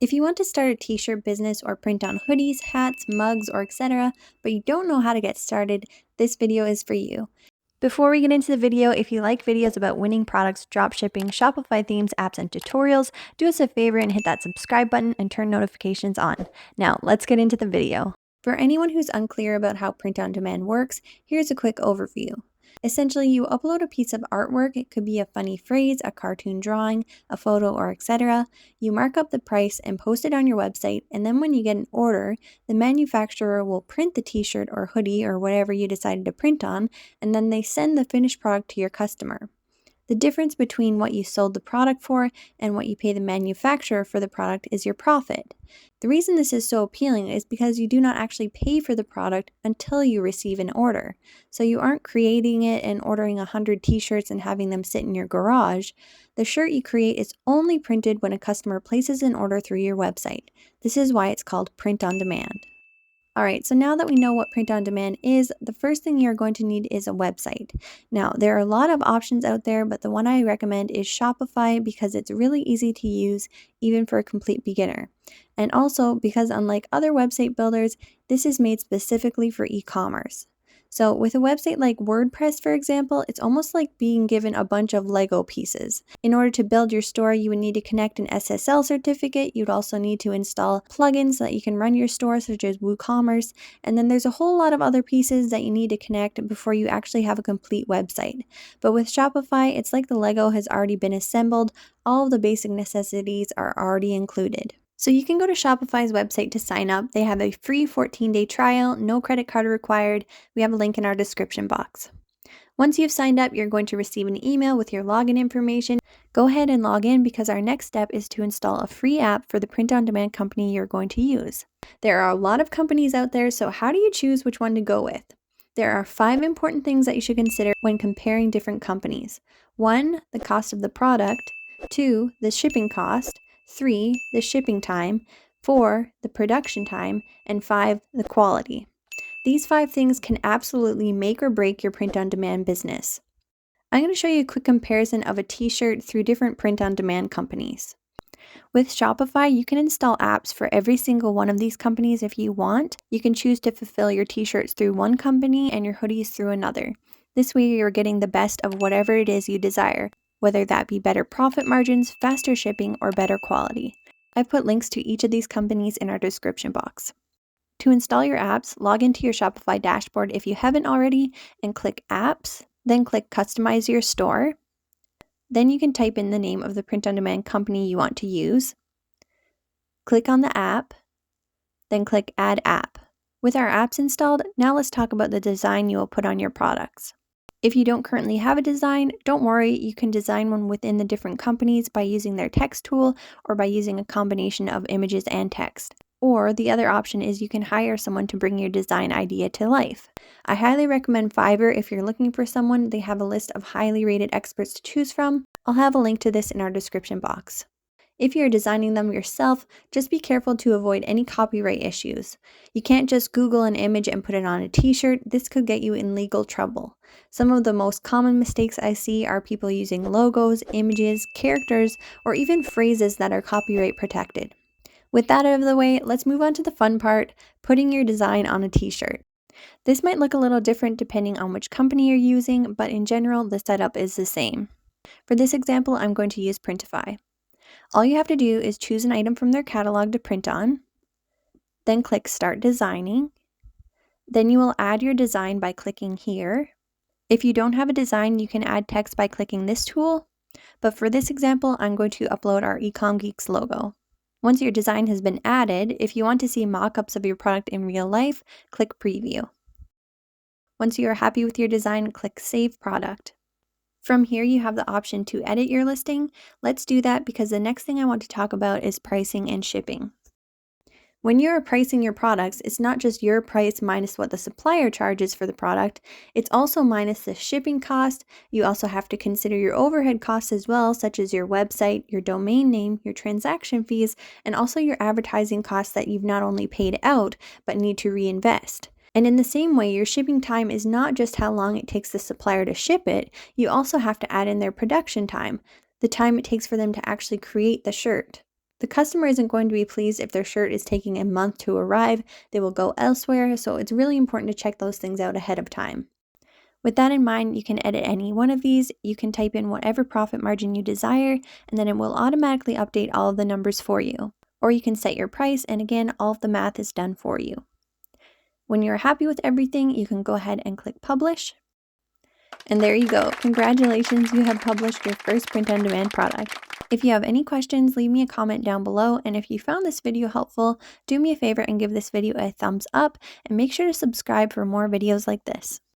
If you want to start a t-shirt business or print on hoodies, hats, mugs, or etc., but you don't know how to get started, this video is for you. Before we get into the video, if you like videos about winning products, dropshipping, Shopify themes, apps, and tutorials, do us a favor and hit that subscribe button and turn notifications on. Now, let's get into the video. For anyone who's unclear about how print on demand works, here's a quick overview. Essentially, you upload a piece of artwork. It could be a funny phrase, a cartoon drawing, a photo, or etc. You mark up the price and post it on your website, and then when you get an order, the manufacturer will print the t-shirt or hoodie or whatever you decided to print on, and then they send the finished product to your customer. The difference between what you sold the product for and what you pay the manufacturer for the product is your profit. The reason this is so appealing is because you do not actually pay for the product until you receive an order. So you aren't creating it and ordering 100 t-shirts and having them sit in your garage. The shirt you create is only printed when a customer places an order through your website. This is why it's called print on demand. Alright, so now that we know what print on demand is, the first thing you're going to need is a website. Now, there are a lot of options out there, but the one I recommend is Shopify because it's really easy to use, even for a complete beginner. And also because unlike other website builders, this is made specifically for e-commerce. So with a website like WordPress, for example, it's almost like being given a bunch of Lego pieces. In order to build your store, you would need to connect an SSL certificate. You'd also need to install plugins so that you can run your store, such as WooCommerce. And then there's a whole lot of other pieces that you need to connect before you actually have a complete website. But with Shopify, it's like the Lego has already been assembled. All of the basic necessities are already included. So you can go to Shopify's website to sign up. They have a free 14-day trial, no credit card required. We have a link in our description box. Once you've signed up, you're going to receive an email with your login information. Go ahead and log in because our next step is to install a free app for the print-on-demand company you're going to use. There are a lot of companies out there, so how do you choose which one to go with? There are 5 important things that you should consider when comparing different companies. 1, the cost of the product. 2, the shipping cost. 3, the shipping time. 4, the production time. And 5, the quality. These 5 things can absolutely make or break your print-on-demand business. I'm going to show you a quick comparison of a t-shirt through different print-on-demand companies. With Shopify, you can install apps for every single one of these companies if you want. You can choose to fulfill your t-shirts through one company and your hoodies through another. This way you're getting the best of whatever it is you desire, whether that be better profit margins, faster shipping, or better quality. I've put links to each of these companies in our description box. To install your apps, log into your Shopify dashboard if you haven't already and click Apps, then click Customize Your Store. Then you can type in the name of the print-on-demand company you want to use. Click on the app, then click Add App. With our apps installed, now let's talk about the design you will put on your products. If you don't currently have a design, don't worry, you can design one within the different companies by using their text tool or by using a combination of images and text. Or the other option is you can hire someone to bring your design idea to life. I highly recommend Fiverr if you're looking for someone. They have a list of highly rated experts to choose from. I'll have a link to this in our description box. If you're designing them yourself, just be careful to avoid any copyright issues. You can't just Google an image and put it on a t-shirt. This could get you in legal trouble. Some of the most common mistakes I see are people using logos, images, characters, or even phrases that are copyright protected. With that out of the way, let's move on to the fun part, putting your design on a t-shirt. This might look a little different depending on which company you're using, but in general, the setup is the same. For this example, I'm going to use Printify. All you have to do is choose an item from their catalog to print on, then click Start Designing. Then you will add your design by clicking here. If you don't have a design, you can add text by clicking this tool, but for this example, I'm going to upload our Ecom Geeks logo. Once your design has been added, if you want to see mock-ups of your product in real life, click Preview. Once you are happy with your design, click Save Product. From here, you have the option to edit your listing. Let's do that because the next thing I want to talk about is pricing and shipping. When you're pricing your products, it's not just your price minus what the supplier charges for the product, it's also minus the shipping cost. You also have to consider your overhead costs as well, such as your website, your domain name, your transaction fees, and also your advertising costs that you've not only paid out, but need to reinvest. And in the same way, your shipping time is not just how long it takes the supplier to ship it, you also have to add in their production time, the time it takes for them to actually create the shirt. The customer isn't going to be pleased if their shirt is taking a month to arrive. They will go elsewhere, so it's really important to check those things out ahead of time. With that in mind, you can edit any one of these. You can type in whatever profit margin you desire, and then it will automatically update all of the numbers for you. Or you can set your price, and again, all of the math is done for you. When you're happy with everything, you can go ahead and click Publish. And there you go. Congratulations, you have published your first print-on-demand product. If you have any questions, leave me a comment down below, and if you found this video helpful, do me a favor and give this video a thumbs up, and make sure to subscribe for more videos like this.